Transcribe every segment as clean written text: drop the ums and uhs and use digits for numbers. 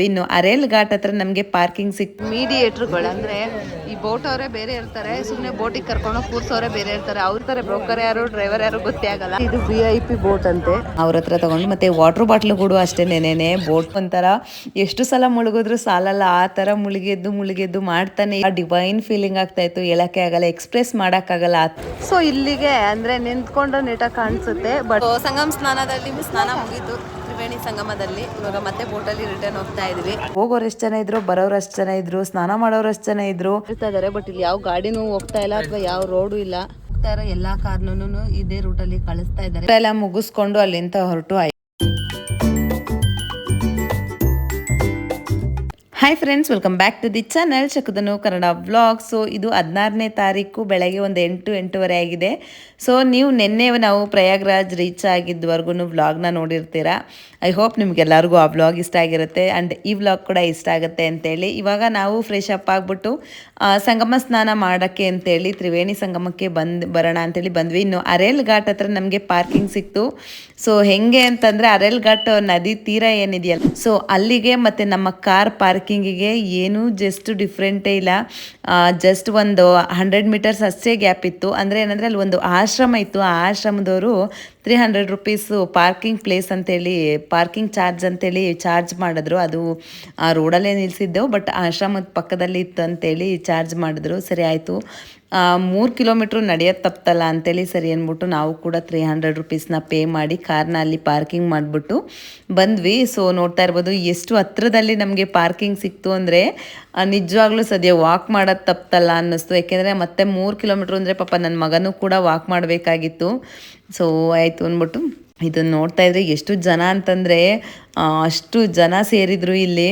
ಇನ್ನು ಅರೇಲ್ ಘಾಟ್ ಹತ್ರ ನಮಗೆ ಪಾರ್ಕಿಂಗ್ ಮೀಡಿಯೇಟರ್ಗಳು ಅಂದ್ರೆ ಈ ಬೋಟ್ ಅವರೇ ಬೇರೆ ಇರ್ತಾರೆ, ಸುಮ್ಮನೆ ಬೋಟಿಗೆ ಕರ್ಕೊಂಡು ಕೂರ್ಸೋರೆ ಬೇರೆ ಇರ್ತಾರೆ. ಅವ್ರ ತರ ಬ್ರೋಕರ್ ಯಾರು ಡ್ರೈವರ್ ಯಾರು ಗೊತ್ತೇ ಆಗಲ್ಲ. ಇದು VIP ಬೋಟ್ ಅಂತೆ. ಅವ್ರ ಹತ್ರ ತಗೊಂಡು ಮತ್ತೆ ವಾಟರ್ ಬಾಟ್ಲು ಕೂಡ ಅಷ್ಟೇ ನೆನೆ ಬೋಟ್ ಒಂಥರ ಎಷ್ಟು ಸಲ ಮುಳುಗಿದ್ರು ಸಾಲಲ್ಲ, ಆ ತರ ಮುಳುಗೆದ್ದು ಮಾಡ್ತಾನೆ. ಡಿವೈನ್ ಫೀಲಿಂಗ್ ಆಗ್ತಾ ಇತ್ತು, ಹೇಳಕ್ಕೆ ಆಗಲ್ಲ, ಎಕ್ಸ್ಪ್ರೆಸ್ ಮಾಡಕ್ ಆಗಲ್ಲ. ಸೊ ಇಲ್ಲಿಗೆ ಅಂದ್ರೆ ನಿಂತ್ಕೊಂಡು ನೀಟಾಗಿ ಕಾಣಿಸುತ್ತೆ. ಬಟ್ ಸಂಗಮ್ ಸ್ನಾನದಲ್ಲಿ ಸ್ನಾನ ಮುಗೀತು, ತ್ರಿವೇಣಿ ಸಂಗಮದಲ್ಲಿ. ಇವಾಗ ಮತ್ತೆ ಬೋಟಲ್ಲಿ ರಿಟರ್ನ್ ಹೋಗ್ತಾ ಇದೀವಿ. ಹೋಗೋರು ಎಷ್ಟು ಜನ ಇದ್ರು, ಬರೋರು ಅಷ್ಟು ಜನ ಇದ್ರು, ಸ್ನಾನ ಮಾಡೋರು ಅಷ್ಟು ಜನ ಇದ್ರು. ಬಟ್ ಇಲ್ಲಿ ಯಾವ ಗಾಡಿನೂ ಹೋಗ್ತಾ ಇಲ್ಲ ಅಥವಾ ಯಾವ ರೋಡು ಇಲ್ಲ. ಹೋಗ್ತಾ ಇರೋ ಎಲ್ಲಾ ಕಾರ್ನೂ ಇದೇ ರೂಟಲ್ಲಿ ಕಳಿಸ್ತಾ ಇದ್ದಾರೆ. ಎಲ್ಲ ಮುಗಿಸ್ಕೊಂಡು ಅಲ್ಲಿಂದ ಹೊರಟು hi friends, welcome back to the channel ಚಕದನು ಕನ್ನಡ ವ್ಲಾಗ್. ಸೊ ಇದು 16ನೇ ತಾರೀಕು ಬೆಳಗ್ಗೆ ಒಂದು 8-8:30 ಆಗಿದೆ. ಸೊ ನೀವು ನಿನ್ನೆ ನಾವು ಪ್ರಯಾಗ್ರಾಜ್ ರೀಚ್ ಆಗಿದ್ದವರೆಗೂ ವ್ಲಾಗ್ನ ನೋಡಿರ್ತೀರಾ. ಐ ಹೋಪ್ ನಿಮ್ಗೆಲ್ಲರಿಗೂ ಆ ವ್ಲಾಗ್ ಇಷ್ಟ ಆಗಿರುತ್ತೆ ಆ್ಯಂಡ್ ಈ ವ್ಲಾಗ್ ಕೂಡ ಇಷ್ಟ ಆಗುತ್ತೆ ಅಂತೇಳಿ ಇವಾಗ ನಾವು ಫ್ರೆಶ್ ಅಪ್ ಆಗಿಬಿಟ್ಟು ಸಂಗಮ ಸ್ನಾನ ಮಾಡೋಕ್ಕೆ ಅಂತೇಳಿ ತ್ರಿವೇಣಿ ಸಂಗಮಕ್ಕೆ ಬರೋಣ ಅಂತೇಳಿ ಬಂದ್ವಿ. ಇನ್ನು ಅರೇಲ್ ಘಾಟ್ ಹತ್ರ ನಮಗೆ ಪಾರ್ಕಿಂಗ್ ಸಿಕ್ತು. ಸೊ ಹೆಂಗೆ ಅಂತಂದರೆ ಅರೇಲ್ ಘಾಟ್ ನದಿ ತೀರ ಏನಿದೆಯಲ್ಲ, ಸೊ ಅಲ್ಲಿಗೆ ಮತ್ತು ನಮ್ಮ ಕಾರ್ ಪಾರ್ಕಿಂಗಿಗೆ ಏನು ಜಸ್ಟ್ ಡಿಫ್ರೆಂಟೇ ಇಲ್ಲ. ಜಸ್ಟ್ ಒಂದು 100 ಮೀಟರ್ಸ್ ಅಷ್ಟೇ ಗ್ಯಾಪ್ ಇತ್ತು. ಅಂದರೆ ಏನಂದರೆ ಅಲ್ಲಿ ಒಂದು ಆಶ್ರಮ ಇತ್ತು, ಆ ಆಶ್ರಮದವರು 300 ರುಪೀಸು ಪಾರ್ಕಿಂಗ್ ಪ್ಲೇಸ್ ಅಂತೇಳಿ, ಪಾರ್ಕಿಂಗ್ ಚಾರ್ಜ್ ಅಂತೇಳಿ ಚಾರ್ಜ್ ಮಾಡಿದ್ರು. ಅದು ಆ ರೋಡಲ್ಲೇ ನಿಲ್ಲಿಸಿದ್ದೆವು, ಬಟ್ ಆಶ್ರಮದ ಪಕ್ಕದಲ್ಲಿ ಇತ್ತು ಅಂತೇಳಿ ಚಾರ್ಜ್ ಮಾಡಿದ್ರು. ಸರಿ ಆಯಿತು, 3 ಕಿಲೋಮೀಟ್ರ್ ನಡೆಯೋದು ತಪ್ಪಲ್ಲ ಅಂತೇಳಿ ಸರಿ ಅಂದ್ಬಿಟ್ಟು ನಾವು ಕೂಡ 300 ರುಪೀಸ್ನ ಪೇ ಮಾಡಿ ಕಾರ್ನ ಅಲ್ಲಿ ಪಾರ್ಕಿಂಗ್ ಮಾಡಿಬಿಟ್ಟು ಬಂದ್ವಿ. ಸೊ ನೋಡ್ತಾ ಇರ್ಬೋದು ಎಷ್ಟು ಹತ್ರದಲ್ಲಿ ನಮಗೆ ಪಾರ್ಕಿಂಗ್ ಸಿಕ್ತು ಅಂದರೆ ನಿಜವಾಗ್ಲೂ ಸದ್ಯ ವಾಕ್ ಮಾಡೋದು ತಪ್ಪಲ್ಲ ಅನ್ನಿಸ್ತು. ಯಾಕೆಂದರೆ ಮತ್ತೆ 3 ಕಿಲೋಮೀಟ್ರ್ ಅಂದರೆ ಪಾಪ ನನ್ನ ಮಗನೂ ಕೂಡ ವಾಕ್ ಮಾಡಬೇಕಾಗಿತ್ತು. ಸೊ ಆಯಿತು ಅಂದ್ಬಿಟ್ಟು ಇದನ್ನು ನೋಡ್ತಾ ಇದ್ರೆ ಎಷ್ಟು ಜನ ಅಂತಂದರೆ ಅಷ್ಟು ಜನ ಸೇರಿದ್ರು ಇಲ್ಲಿ.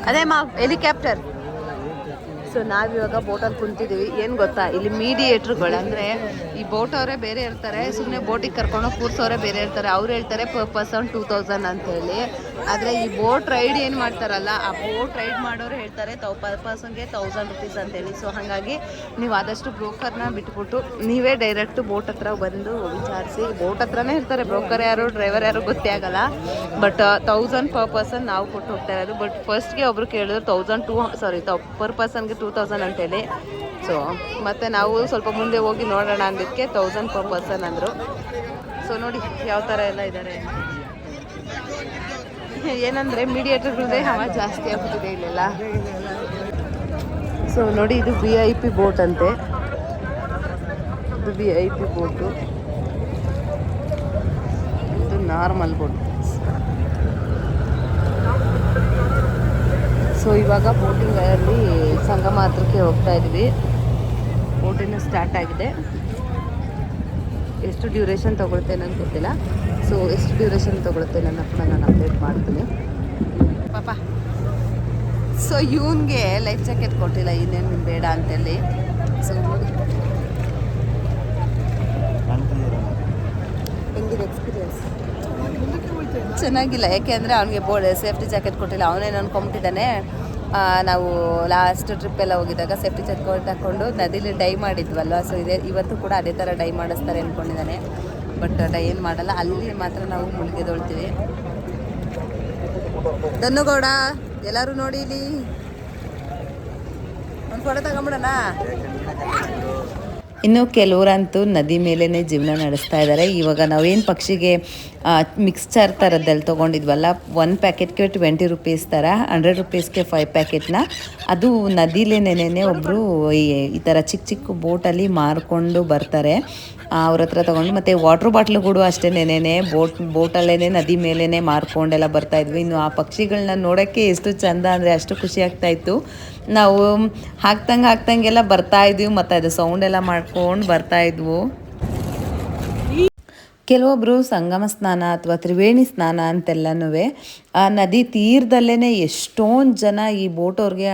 ಅದೇ ಹೆಲಿಕಾಪ್ಟರ್. ಸೊ ನಾವಿವಾಗ ಬೋಟಲ್ಲಿ ಕುಂತಿದ್ದೀವಿ. ಏನು ಗೊತ್ತಾ, ಇಲ್ಲಿ ಮೀಡಿಯೇಟರ್ಗಳು ಅಂದರೆ ಈ ಬೋಟ್ ಅವರೇ ಬೇರೆ ಇರ್ತಾರೆ, ಸುಮ್ಮನೆ ಬೋಟಿಗೆ ಕರ್ಕೊಂಡು ಕೂರ್ಸೋರೆ ಬೇರೆ ಇರ್ತಾರೆ. ಅವ್ರು ಹೇಳ್ತಾರೆ ಪರ್ ಪರ್ಸನ್ 2000 ಅಂತೇಳಿ. ಆದರೆ ಈ ಬೋಟ್ ರೈಡ್ ಏನು ಮಾಡ್ತಾರಲ್ಲ, ಆ ಬೋಟ್ ರೈಡ್ ಮಾಡೋರು ಹೇಳ್ತಾರೆ ಪರ್ ಪರ್ಸನ್ಗೆ 1000 ರುಪೀಸ್ ಅಂತೇಳಿ. ಸೊ ಹಾಗಾಗಿ ನೀವು ಆದಷ್ಟು ಬ್ರೋಕರ್ನ ಬಿಟ್ಬಿಟ್ಟು ನೀವೇ ಡೈರೆಕ್ಟ್ ಬೋಟ್ ಹತ್ರ ಬಂದು ವಿಚಾರಿಸಿ. ಬೋಟ್ ಹತ್ರನೇ ಇರ್ತಾರೆ, ಬ್ರೋಕರ್ ಯಾರು ಡ್ರೈವರ್ ಯಾರು ಗೊತ್ತೇ ಆಗಲ್ಲ. ಬಟ್ 1000 ಪರ್ ಪರ್ಸನ್ ನಾವು ಕೊಟ್ಟು ಹೋಗ್ತಾ ಇರೋದು. ಬಟ್ ಫಸ್ಟ್ಗೆ ಒಬ್ರು ಕೇಳಿದ್ರು ಪರ್ ಪರ್ಸನ್ಗೆ 2000 ಅಂತೇಳಿ. ಸೊ ಮತ್ತು ನಾವು ಸ್ವಲ್ಪ ಮುಂದೆ ಹೋಗಿ ನೋಡೋಣ ಅಂದಿದ್ದಕ್ಕೆ 1000 ಪರ್ ಪರ್ಸನ್ ಅಂದರು. ಸೊ ನೋಡಿ ಯಾವ ಥರ ಎಲ್ಲ ಇದ್ದಾರೆ. ಏನಂದರೆ ಮೀಡಿಯೇಟರ್ಗಳದೇ ಹವ ಜಾಸ್ತಿ ಆಗ್ಬಿಟ್ಟಿದೆ ಇಲ್ಲೆಲ್ಲ. ಸೊ ನೋಡಿ ಇದು VIP ಬೋಟ್ ಅಂತೆ. ಇದು VIP ಬೋಟು, ಇದು ನಾರ್ಮಲ್ ಬೋಟ್. ಸೊ ಇವಾಗ ಬೋಟಿಂಗಲ್ಲಿ ಸಂಗಮ ಹತ್ರಕ್ಕೆ ಹೋಗ್ತಾ ಇದ್ವಿ. ಬೋಟಿನ ಸ್ಟಾರ್ಟ್ ಆಗಿದೆ. ಎಷ್ಟು ಡ್ಯೂರೇಷನ್ ತೊಗೊಳುತ್ತೆ ನನಗೆ ಗೊತ್ತಿಲ್ಲ. ಸೊ ಎಷ್ಟು ಡ್ಯೂರೇಷನ್ ತೊಗೊಳುತ್ತೆ ನನ್ನ ಕೂಡ ನಾನು ಅಪ್ಡೇಟ್ ಮಾಡ್ತೀನಿ ಪಾಪ. ಸೊ ಇವನಿಗೆ ಲೈಫ್ ಜಾಕೆಟ್ ಕೊಟ್ಟಿಲ್ಲ, ಇನ್ನೇನು ಬೇಡ ಅಂತೇಳಿ. ಸೊ ನೋಡಿ ಹೆಂಗಿದೆ ಎಕ್ಸ್ಪೀರಿಯನ್ಸ್. ಚೆನ್ನಾಗಿಲ್ಲ, ಯಾಕೆಂದರೆ ಅವನಿಗೆ ಸೇಫ್ಟಿ ಜಾಕೆಟ್ ಕೊಟ್ಟಿಲ್ಲ. ಅವನೇನು ಅಂದ್ಕೊಂಬಿಟ್ಟಿದ್ದಾನೆ, ನಾವು ಲಾಸ್ಟ್ ಟ್ರಿಪ್ಪೆಲ್ಲ ಹೋಗಿದ್ದಾಗ ಸೇಫ್ಟಿ ಜಾಕೆಟ್ ಹಾಕ್ಕೊಂಡು ನದಿಲಿ ಡೈ ಮಾಡಿದ್ವಲ್ವ. ಸೊ ಇವತ್ತು ಕೂಡ ಅದೇ ಥರ ಡೈ ಮಾಡಿಸ್ತಾರೆ ಅಂದ್ಕೊಂಡಿದ್ದಾನೆ. ಬಟ್ ಡೈ ಏನು ಮಾಡಲ್ಲ, ಅಲ್ಲಿ ಮಾತ್ರ ನಾವು ಮುಳುಗೆದೊಳ್ತೀವಿ. ಧನ್ನುಗೌಡ ಎಲ್ಲರೂ ನೋಡಿ ಇಲ್ಲಿ ಒಂದು ಫೋಟೋ ತಗೊಂಬಿಡೋಣ. ಇನ್ನು ಕೆಲವರಂತೂ ನದಿ ಮೇಲೇ ಜೀವನ ನಡೆಸ್ತಾ ಇದ್ದಾರೆ. ಇವಾಗ ನಾವೇನು ಪಕ್ಷಿಗೆ ಮಿಕ್ಸ್ಚರ್ ಥರದ್ದಲ್ಲಿ ತೊಗೊಂಡಿದ್ವಲ್ಲ, 1 ಪ್ಯಾಕೆಟ್ಗೆ 20 ರುಪೀಸ್ ಥರ, 100 ರುಪೀಸ್ಗೆ 5 ಪ್ಯಾಕೆಟ್ನ ಅದು ನದಿಲೇನೇ ಒಬ್ಬರು ಈ ಥರ ಚಿಕ್ಕ ಬೋಟಲ್ಲಿ ಮಾರ್ಕೊಂಡು ಬರ್ತಾರೆ. ಅವ್ರ ಹತ್ರ ತೊಗೊಂಡು ಮತ್ತು ವಾಟ್ರ್ ಬಾಟ್ಲು ಕೂಡ ಅಷ್ಟೇ ಬೋಟಲ್ಲೇ ನದಿ ಮೇಲೇ ಮಾರ್ಕೊಂಡೆಲ್ಲ ಬರ್ತಾಯಿದ್ವಿ. ಇನ್ನು ಆ ಪಕ್ಷಿಗಳನ್ನ ನೋಡೋಕ್ಕೆ ಎಷ್ಟು ಚೆಂದ ಅಂದರೆ ಅಷ್ಟು ಖುಷಿ ಆಗ್ತಾಯಿತ್ತು. ನಾವು ಹಾಕ್ದಂಗೆಲ್ಲ ಬರ್ತಾಯಿದ್ವಿ ಮತ್ತು ಅದು ಸೌಂಡೆಲ್ಲ ಮಾಡ್ಕೊಂಡು ಬರ್ತಾಯಿದ್ವು. ಕೆಲವೊಬ್ಬರು ಸಂಗಮ ಸ್ನಾನ ಅಥವಾ ತ್ರಿವೇಣಿ ಸ್ನಾನ ಅಂತೆಲ್ಲನೂ ಆ ನದಿ ತೀರದಲ್ಲೇ ಎಷ್ಟೊಂದು ಜನ ಈ ಬೋಟವ್ರಿಗೆ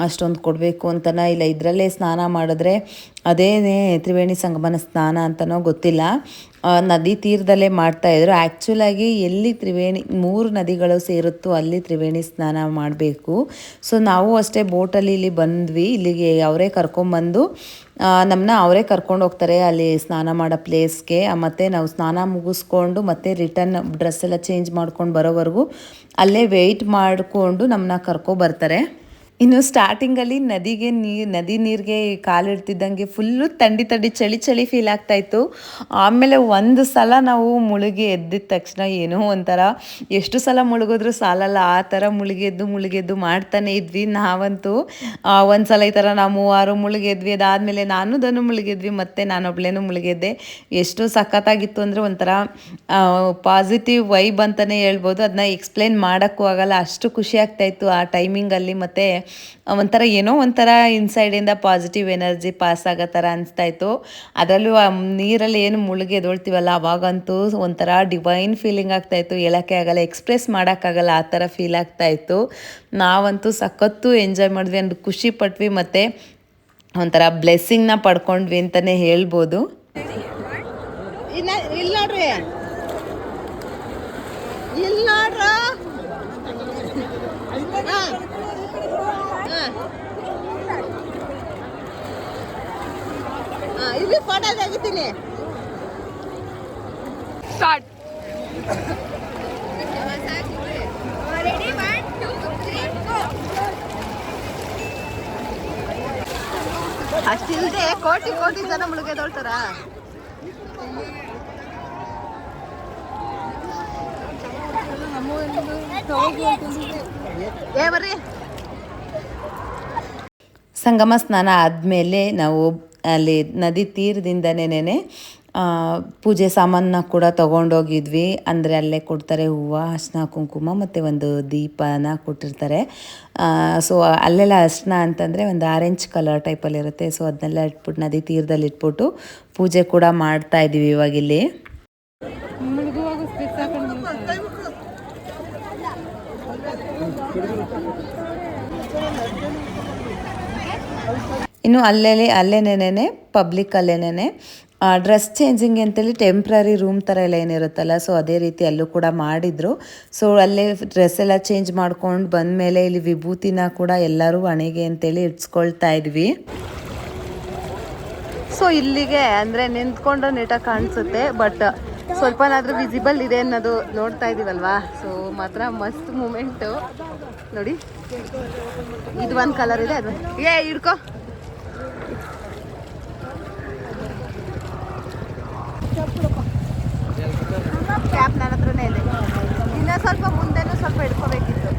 ಅಷ್ಟೊಂದು ಕೊಡಬೇಕು ಅಂತನೋ ಇಲ್ಲ ಇದರಲ್ಲೇ ಸ್ನಾನ ಮಾಡಿದ್ರೆ ಅದೇನೇ ತ್ರಿವೇಣಿ ಸಂಗಮನ ಸ್ನಾನ ಅಂತನೋ ಗೊತ್ತಿಲ್ಲ. ನದಿ ತೀರದಲ್ಲೇ ಮಾಡ್ತಾಯಿದ್ರು. ಆ್ಯಕ್ಚುಲಾಗಿ ಎಲ್ಲಿ ತ್ರಿವೇಣಿ 3 ನದಿಗಳು ಸೇರುತ್ತೋ ಅಲ್ಲಿ ತ್ರಿವೇಣಿ ಸ್ನಾನ ಮಾಡಬೇಕು. ಸೊ ನಾವು ಅಷ್ಟೇ ಬೋಟಲ್ಲಿ ಇಲ್ಲಿ ಬಂದ್ವಿ. ಇಲ್ಲಿಗೆ ಅವರೇ ಕರ್ಕೊಂಬಂದು ನಮ್ಮನ್ನ ಅವರೇ ಕರ್ಕೊಂಡು ಹೋಗ್ತಾರೆ ಅಲ್ಲಿ ಸ್ನಾನ ಮಾಡೋ ಪ್ಲೇಸ್ಗೆ. ಮತ್ತು ನಾವು ಸ್ನಾನ ಮುಗಿಸ್ಕೊಂಡು ಮತ್ತೆ ರಿಟರ್ನ್ ಡ್ರೆಸ್ ಎಲ್ಲ ಚೇಂಜ್ ಮಾಡ್ಕೊಂಡು ಬರೋವರೆಗೂ ಅಲ್ಲೇ ವೆಯ್ಟ್ ಮಾಡಿಕೊಂಡು ನಮ್ಮನ್ನ ಕರ್ಕೊಬರ್ತಾರೆ. ಇನ್ನು ಸ್ಟಾರ್ಟಿಂಗಲ್ಲಿ ನದಿ ನೀರಿಗೆ ಕಾಲಿಡ್ತಿದ್ದಂಗೆ ಫುಲ್ಲು ಥಂಡಿ ಚಳಿ ಫೀಲ್ ಆಗ್ತಾಯಿತ್ತು. ಆಮೇಲೆ ಒಂದು ಸಲ ನಾವು ಮುಳುಗಿ ಎದ್ದಿದ ತಕ್ಷಣ ಏನೋ ಒಂಥರ ಎಷ್ಟು ಸಲ ಮುಳುಗಿದ್ರೂ ಸಾಲಲ್ಲ, ಆ ಥರ ಮುಳುಗೆದ್ದು ಮಾಡ್ತಾನೆ ಇದ್ವಿ. ನಾವಂತೂ ಒಂದು ಸಲ ಈ ಥರ ನಾವು 3 ಮುಳುಗೆದ್ವಿ. ಅದಾದಮೇಲೆ ಧನು ಮುಳುಗಿದ್ವಿ, ಮತ್ತು ನಾನೊಬ್ಳೇನೂ ಮುಳುಗೆದ್ದೆ. ಎಷ್ಟು ಸಖತ್ತಾಗಿತ್ತು ಅಂದರೆ ಒಂಥರ ಪಾಸಿಟಿವ್ ವೈಬ್ ಅಂತಲೇ ಹೇಳ್ಬೋದು. ಅದನ್ನ ಎಕ್ಸ್ಪ್ಲೇನ್ ಮಾಡೋಕ್ಕೂ ಆಗಲ್ಲ, ಅಷ್ಟು ಖುಷಿ ಆಗ್ತಾಯಿತ್ತು ಆ ಟೈಮಿಂಗಲ್ಲಿ. ಮತ್ತು ಒಂಥರ ಇನ್ಸೈಡಿಂದ ಪಾಸಿಟಿವ್ ಎನರ್ಜಿ ಪಾಸ್ ಆಗೋ ಥರ ಅನಿಸ್ತಾಯಿತ್ತು. ಅದರಲ್ಲೂ ಆ ನೀರಲ್ಲಿ ಏನು ಮುಳುಗಿ ಎದ್ದೊಳ್ತೀವಲ್ಲ ಅವಾಗಂತೂ ಒಂಥರ ಡಿವೈನ್ ಫೀಲಿಂಗ್ ಆಗ್ತಾಯಿತ್ತು. ಹೇಳೋಕ್ಕೆ ಆಗಲ್ಲ, ಎಕ್ಸ್ಪ್ರೆಸ್ ಮಾಡೋಕ್ಕಾಗಲ್ಲ, ಆ ಥರ ಫೀಲ್ ಆಗ್ತಾಯಿತ್ತು. ನಾವಂತೂ ಸಖತ್ತು ಎಂಜಾಯ್ ಮಾಡಿದ್ವಿ, ಅಂದು ಖುಷಿ ಪಟ್ವಿ, ಮತ್ತು ಒಂಥರ ಬ್ಲೆಸ್ಸಿಂಗ್ನ ಪಡ್ಕೊಂಡ್ವಿ ಅಂತಲೇ ಹೇಳ್ಬೋದು. ಇಲ್ಲಿ ನೋಡ್ರಿ, ಇಲ್ಲಿ ನೋಡ್ರ ಇಲ್ಲಿ ಫೋಟೋ ತೆಗಿತೀನಿ. ಸ್ಟಾರ್ಟ್. ಅಷ್ಟಿಲ್ದೆ ಕೋಟಿ ಜನ ಮುಳುಗೆದೋಳ್ತಾರ. ಬರ್ರಿ. ಸಂಗಮ ಸ್ನಾನ ಆದಮೇಲೆ ನಾವು ಅಲ್ಲಿ ನದಿ ತೀರದಿಂದನೇ ಪೂಜೆ ಸಾಮಾನನ್ನ ಕೂಡ ತೊಗೊಂಡೋಗಿದ್ವಿ. ಅಂದರೆ ಅಲ್ಲೇ ಕೊಡ್ತಾರೆ ಹೂವು, ಅರ್ಶಿನ ಕುಂಕುಮ ಮತ್ತು ಒಂದು ದೀಪನ ಕೊಟ್ಟಿರ್ತಾರೆ. ಸೊ ಅಲ್ಲೆಲ್ಲ ಅರ್ಶಿನ ಅಂತಂದರೆ ಒಂದು ಆರೆಂಜ್ ಕಲರ್ ಟೈಪಲ್ಲಿರುತ್ತೆ. ಸೊ ಅದನ್ನೆಲ್ಲ ಇಟ್ಬಿಟ್ಟು ನದಿ ತೀರದಲ್ಲಿ ಇಟ್ಬಿಟ್ಟು ಪೂಜೆ ಕೂಡ ಮಾಡ್ತಾಯಿದ್ದೀವಿ ಇವಾಗಿಲ್ಲಿ. ಇನ್ನು ಅಲ್ಲೇನೇನೆ ಪಬ್ಲಿಕ್ ಅಲ್ಲೇನೇ ಡ್ರೆಸ್ ಚೇಂಜಿಂಗ್ ಅಂತೇಳಿ ಟೆಂಪ್ರರಿ ರೂಮ್ ಥರ ಎಲ್ಲ ಏನಿರುತ್ತಲ್ಲ, ಸೊ ಅದೇ ರೀತಿ ಅಲ್ಲೂ ಕೂಡ ಮಾಡಿದರು. ಸೊ ಅಲ್ಲೇ ಡ್ರೆಸ್ ಎಲ್ಲ ಚೇಂಜ್ ಮಾಡ್ಕೊಂಡು ಬಂದಮೇಲೆ ಇಲ್ಲಿ ವಿಭೂತಿನ ಕೂಡ ಎಲ್ಲರೂ ಹಣೆಗೆ ಅಂತೇಳಿ ಇಡ್ಸ್ಕೊಳ್ತಾ ಇದ್ವಿ. ಸೊ ಇಲ್ಲಿಗೆ ಅಂದರೆ ನಿಂತ್ಕೊಂಡು ನೀಟಾಗಿ ಕಾಣಿಸುತ್ತೆ, ಬಟ್ ಸ್ವಲ್ಪನಾದರೂ ವಿಸಿಬಲ್ ಇದೆ ಅನ್ನೋದು ನೋಡ್ತಾ ಇದ್ದೀವಲ್ವಾ. ಸೊ ಮಾತ್ರ ಮಸ್ತ್ ಮೂಮೆಂಟು ನೋಡಿ. ಇದು ಒಂದು ಕಲರ್ ಇದೆ, ಅದು ಹಿಡ್ಕೊ. ಕ್ಯಾಪ್ ನನ್ನ ಹತ್ರನೇ ಇದೆ. ಇನ್ನೂ ಸ್ವಲ್ಪ ಮುಂದೆನೂ ಸ್ವಲ್ಪ ಹಿಡ್ಕೋಬೇಕಿತ್ತು.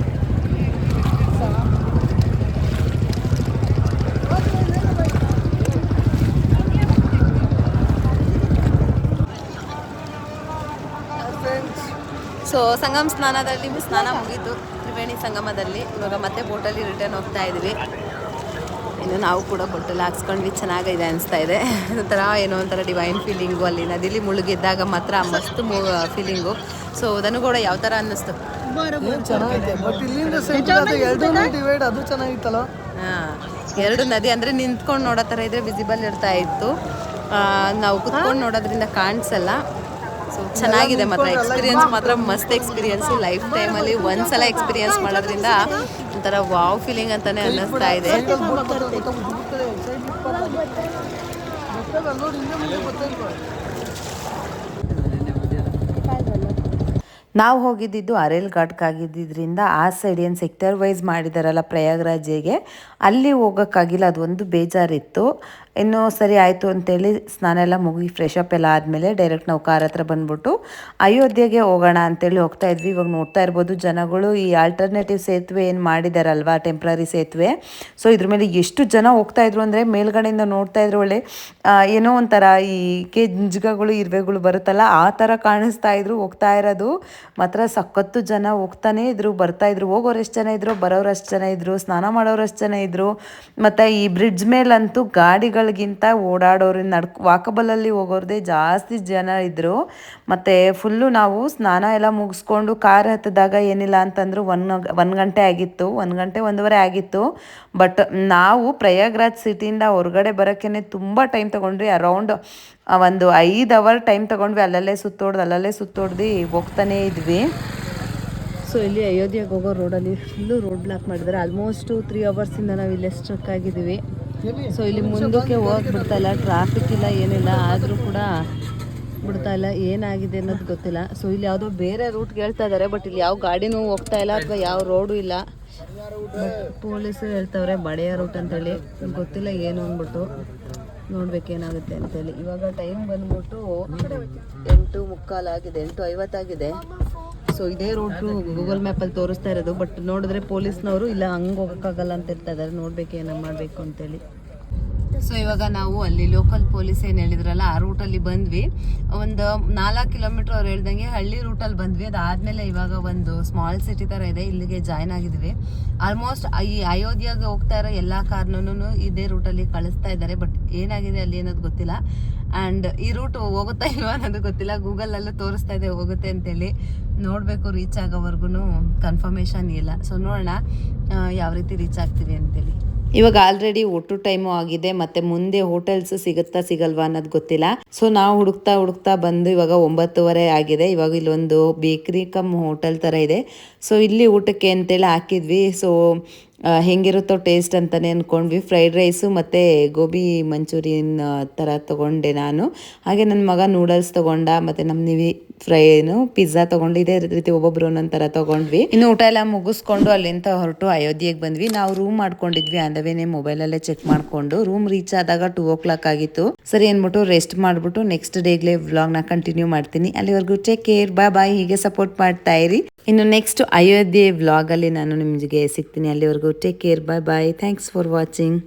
ಸೊ ಸಂಗಮ ಸ್ನಾನದಲ್ಲಿ ಸ್ನಾನ ಮುಗೀತು ತ್ರಿವೇಣಿ ಸಂಗಮದಲ್ಲಿ. ಇವಾಗ ಮತ್ತೆ ಬೋಟಲ್ಲಿ ರಿಟರ್ನ್ ಹೋಗ್ತಾ ಇದ್ವಿ. ಇನ್ನು ನಾವು ಕೂಡ ಬೊಟ್ಟೆಲ್ಲ ಹಾಕ್ಸ್ಕೊಂಡ್ವಿ, ಚೆನ್ನಾಗಿದೆ ಅನಿಸ್ತಾ ಇದೆ. ಒಂಥರ ಏನೋ ಒಂಥರ ಡಿವೈನ್ ಫೀಲಿಂಗು. ಅಲ್ಲಿ ನದಿಲಿ ಮುಳುಗಿದ್ದಾಗ ಮಾತ್ರ ಮಸ್ತ್ ಫೀಲಿಂಗು. ಸೊ ಅದನ್ನು ಕೂಡ ಯಾವ ಥರ ಅನ್ನಿಸ್ತು? ಎರಡು ನದಿ ಅಂದರೆ ನಿಂತ್ಕೊಂಡು ನೋಡೋ ಥರ ಇದ್ರೆ ವಿಸಿಬಲ್ ಇರ್ತಾ ಇತ್ತು. ನಾವು ಕುತ್ಕೊಂಡು ನೋಡೋದ್ರಿಂದ ಕಾಣಿಸಲ್ಲ. ಸೊ ಚೆನ್ನಾಗಿದೆ ಮಾತ್ರ, ಎಕ್ಸ್ಪೀರಿಯನ್ಸ್ ಮಾತ್ರ ಮಸ್ತ್ ಎಕ್ಸ್ಪೀರಿಯನ್ಸು. ಲೈಫ್ ಟೈಮಲ್ಲಿ ಒಂದ್ಸಲ ಎಕ್ಸ್ಪೀರಿಯನ್ಸ್ ಮಾಡೋದ್ರಿಂದ ಒಂಥರ ವಾವ್ ಫೀಲಿಂಗ್ ಅಂತಾನೆ ಅನ್ನಿಸ್ತಾ ಇದೆ. ನಾವು ಹೋಗಿದ್ದಿದ್ದು ಅರೇಲ್ ಘಾಟ್ಗಾಗಿದ್ದರಿಂದ ಆ ಸೈಡ್ ಏನು ಸೆಕ್ಟರ್ ವೈಸ್ ಮಾಡಿದಾರಲ್ಲ ಪ್ರಯಾಗ್ರಾಜಿಗೆ, ಅಲ್ಲಿ ಹೋಗೋಕ್ಕಾಗಿಲ್ಲ. ಅದೊಂದು ಬೇಜಾರಿತ್ತು. ಇನ್ನೂ ಸರಿ ಆಯಿತು ಅಂತೇಳಿ ಸ್ನಾನ ಎಲ್ಲ ಮುಗಿ ಫ್ರೆಶ್ ಅಪ್ ಎಲ್ಲ ಆದಮೇಲೆ ಡೈರೆಕ್ಟ್ ನಾವು ಕಾರ್ ಹತ್ರ ಬಂದ್ಬಿಟ್ಟು ಅಯೋಧ್ಯೆಗೆ ಹೋಗೋಣ ಅಂತೇಳಿ ಹೋಗ್ತಾ ಇದ್ವಿ. ಇವಾಗ ನೋಡ್ತಾ ಇರ್ಬೋದು ಜನಗಳು ಈ ಆಲ್ಟರ್ನೇಟಿವ್ ಸೇತುವೆ ಏನು ಮಾಡಿದಾರಲ್ವಾ, ಟೆಂಪ್ರರಿ ಸೇತುವೆ, ಸೊ ಇದ್ರ ಮೇಲೆ ಎಷ್ಟು ಜನ ಹೋಗ್ತಾ ಇದ್ರು ಅಂದರೆ ಮೇಲ್ಗಡೆಯಿಂದ ನೋಡ್ತಾ ಇದ್ರು ಒಳ್ಳೆ ಏನೋ ಒಂಥರ ಈ ಕೆಂಜ್ಗಳು ಇರುವೆಗಳು ಬರುತ್ತಲ್ಲ ಆ ಥರ ಕಾಣಿಸ್ತಾ ಇದ್ರು. ಹೋಗ್ತಾ ಇರೋದು ಮಾತ್ರ ಸಖತ್ತು ಜನ ಹೋಗ್ತಾನೆ ಇದ್ರು, ಬರ್ತಾ ಇದ್ರು. ಹೋಗೋರು ಎಷ್ಟು ಜನ ಇದ್ರು, ಬರೋರು ಅಷ್ಟು ಜನ ಇದ್ರು, ಸ್ನಾನ ಮಾಡೋರು ಅಷ್ಟು ಜನ ಇದ್ರು. ಮತ್ತು ಈ ಬ್ರಿಡ್ಜ್ ಮೇಲಂತೂ ಗಾಡಿಗಳು ಗಾಡಿಗಳಿಗಿಂತ ಓಡಾಡೋರು ವಾಕಬಲಲ್ಲಿ ಹೋಗೋರದೇ ಜಾಸ್ತಿ ಜನ ಇದ್ದರು. ಮತ್ತು ಫುಲ್ಲು ನಾವು ಸ್ನಾನ ಎಲ್ಲ ಮುಗಿಸ್ಕೊಂಡು ಕಾರ್ ಹತ್ತಿದಾಗ ಏನಿಲ್ಲ ಅಂತಂದ್ರು 1 ಗಂಟೆ ಆಗಿತ್ತು, 1 ಗಂಟೆ 1:15 ಆಗಿತ್ತು. ಬಟ್ ನಾವು ಪ್ರಯಾಗ್ರಾಜ್ ಸಿಟಿಯಿಂದ ಹೊರಗಡೆ ಬರೋಕ್ಕೇ ತುಂಬ ಟೈಮ್ ತೊಗೊಂಡ್ರಿ. ಅರೌಂಡ್ ಒಂದು 5 ಅವರ್ ಟೈಮ್ ತೊಗೊಂಡ್ವಿ. ಅಲ್ಲಲ್ಲೇ ಸುತ್ತೋಡ್ದು ಹೋಗ್ತಾನೇ ಇದ್ವಿ. ಸೊ ಇಲ್ಲಿ ಅಯೋಧ್ಯೆಗೆ ಹೋಗೋ ರೋಡಲ್ಲಿ ಫುಲ್ಲು ರೋಡ್ ಬ್ಲಾಕ್ ಮಾಡಿದ್ದಾರೆ. ಆಲ್ಮೋಸ್ಟು 3 ಅವರ್ಸಿಂದ ನಾವು ಇಲ್ಲೇ ಸ್ಟ್ರಕ್ ಆಗಿದ್ದೀವಿ. ಸೊ ಇಲ್ಲಿ ಮುಂದಕ್ಕೆ ಹೋಗಕ್ಕೆ ಬಿಡ್ತಾ ಇಲ್ಲ, ಟ್ರಾಫಿಕ್ ಇಲ್ಲ ಏನಿಲ್ಲ, ಆದರೂ ಕೂಡ ಬಿಡ್ತಾ ಇಲ್ಲ. ಏನಾಗಿದೆ ಅನ್ನೋದು ಗೊತ್ತಿಲ್ಲ. ಸೊ ಇಲ್ಲಿ ಯಾವುದೋ ಬೇರೆ ರೂಟ್ಗೆ ಹೇಳ್ತಾ ಇದ್ದಾರೆ, ಬಟ್ ಇಲ್ಲಿ ಯಾವ ಗಾಡಿನೂ ಹೋಗ್ತಾ ಇಲ್ಲ ಅಥವಾ ಯಾವ ರೋಡು ಇಲ್ಲ. ಬಟ್ ಪೊಲೀಸರು ಹೇಳ್ತವ್ರೆ ಬಡೆಯ ರೂಟ್ ಅಂತೇಳಿ. ಗೊತ್ತಿಲ್ಲ ಏನು ಅಂದ್ಬಿಟ್ಟು, ನೋಡ್ಬೇಕೇನಾಗುತ್ತೆ ಅಂತೇಳಿ. ಇವಾಗ ಟೈಮ್ ಬಂದ್ಬಿಟ್ಟು 8:45 ಆಗಿದೆ, 8:50 ಆಗಿದೆ. ಸೊ ಇದೇ ರೂಟು ಗೂಗಲ್ ಮ್ಯಾಪಲ್ಲಿ ತೋರಿಸ್ತಾ ಇರೋದು. ಬಟ್ ನೋಡಿದ್ರೆ ಪೊಲೀಸ್ನವರು ಇಲ್ಲ ಹಂಗೆ ಹೋಗೋಕ್ಕಾಗಲ್ಲ ಅಂತ ಹೇಳ್ತಾ ಇದ್ದಾರೆ. ನೋಡ್ಬೇಕು ಏನೋ ಮಾಡಬೇಕು ಅಂತೇಳಿ. ಸೊ ಇವಾಗ ನಾವು ಅಲ್ಲಿ ಲೋಕಲ್ ಪೊಲೀಸ್ ಏನು ಹೇಳಿದ್ರಲ್ಲ ಆ ರೂಟಲ್ಲಿ ಬಂದ್ವಿ. ಒಂದು 4 ಕಿಲೋಮೀಟ್ರ್ ಅವ್ರು ಹೇಳ್ದಂಗೆ ಹಳ್ಳಿ ರೂಟಲ್ಲಿ ಬಂದ್ವಿ. ಅದಾದಮೇಲೆ ಇವಾಗ ಒಂದು ಸ್ಮಾಲ್ ಸಿಟಿ ಥರ ಇದೆ, ಇಲ್ಲಿಗೆ ಜಾಯ್ನ್ ಆಗಿದ್ವಿ. ಆಲ್ಮೋಸ್ಟ್ ಈ ಅಯೋಧ್ಯೆಗೆ ಹೋಗ್ತಾ ಇರೋ ಎಲ್ಲ ಕಾರ್ನೂ ಇದೇ ರೂಟಲ್ಲಿ ಕಳಿಸ್ತಾ ಇದ್ದಾರೆ. ಬಟ್ ಏನಾಗಿದೆ ಅಲ್ಲಿ ಅನ್ನೋದು ಗೊತ್ತಿಲ್ಲ. ಆ್ಯಂಡ್ ಈ ರೂಟ್ ಹೋಗುತ್ತಾ ಇಲ್ವಾ ಅನ್ನೋದು ಗೊತ್ತಿಲ್ಲ. ಗೂಗಲಲ್ಲೂ ತೋರಿಸ್ತಾ ಇದೆ ಹೋಗುತ್ತೆ ಅಂತೇಳಿ. ನೋಡಬೇಕು, ರೀಚ್ ಆಗೋವರೆಗೂ ಕನ್ಫರ್ಮೇಷನ್ ಇಲ್ಲ. ಸೊ ನೋಡೋಣ ಯಾವ ರೀತಿ ರೀಚ್ ಆಗ್ತೀವಿ ಅಂತೇಳಿ. ಇವಾಗ ಆಲ್ರೆಡಿ ಒಟ್ಟು ಟೈಮು ಆಗಿದೆ, ಮತ್ತೆ ಮುಂದೆ ಹೋಟೆಲ್ಸ್ ಸಿಗುತ್ತಾ ಸಿಗಲ್ವಾ ಅನ್ನೋದು ಗೊತ್ತಿಲ್ಲ. ಸೊ ನಾವು ಹುಡುಕ್ತಾ ಬಂದು ಇವಾಗ 9:30 ಆಗಿದೆ. ಇವಾಗ ಇಲ್ಲೊಂದು ಬೇಕ್ರಿ ಕಮ್ ಹೋಟೆಲ್ ಥರ ಇದೆ. ಸೊ ಇಲ್ಲಿ ಊಟಕ್ಕೆ ಅಂತೇಳಿ ಹಾಕಿದ್ವಿ. ಸೊ ಹೆಂಗಿರುತ್ತೋ ಟೇಸ್ಟ್ ಅಂತಲೇ ಅಂದ್ಕೊಂಡ್ವಿ. ಫ್ರೈಡ್ ರೈಸು ಮತ್ತು ಗೋಬಿ ಮಂಚೂರಿಯನ್ ಥರ ತೊಗೊಂಡೆ ನಾನು. ಹಾಗೆ ನನ್ನ ಮಗ ನೂಡಲ್ಸ್ ತೊಗೊಂಡ, ಮತ್ತು ನಮ್ಮ ನೀವು ಪಿಜ್ಜಾ ತೊಗೊಂಡು, ಇದೇ ರೀತಿ ಒಬ್ಬೊಬ್ರು ಒಂದೊಂದು ಥರ ತೊಗೊಂಡ್ವಿ. ಇನ್ನು ಊಟ ಎಲ್ಲ ಮುಗಿಸ್ಕೊಂಡು ಅಲ್ಲಿಂದ ಹೊರಟು ಅಯೋಧ್ಯೆಗೆ ಬಂದ್ವಿ. ನಾವು ರೂಮ್ ಮಾಡ್ಕೊಂಡಿದ್ವಿ, ಅಂದವೇನೆ ಮೊಬೈಲಲ್ಲೇ ಚೆಕ್ ಮಾಡಿಕೊಂಡು. ರೂಮ್ ರೀಚ್ ಆದಾಗ 2 o'clock ಆಗಿತ್ತು. ಸರಿ ಅಂದ್ಬಿಟ್ಟು ರೆಸ್ಟ್ ಮಾಡಿಬಿಟ್ಟು ನೆಕ್ಸ್ಟ್ ಡೇಗ್ಲೇ ವ್ಲಾಗ್ನ ಕಂಟಿನ್ಯೂ ಮಾಡ್ತೀನಿ. ಅಲ್ಲಿವರೆಗೂ ಟೇಕ್ ಕೇರ್, ಬಾಯ್. ಹೀಗೆ ಸಪೋರ್ಟ್ ಮಾಡ್ತಾ ಇರಿ. ಇನ್ನು ನೆಕ್ಸ್ಟ್ ಅಯೋಧ್ಯೆ ವ್ಲಾಗಲ್ಲಿ ನಾನು ನಿಮಗೆ ಸಿಗ್ತೀನಿ. ಅಲ್ಲಿವರೆಗೂ take care, bye. Thanks for watching.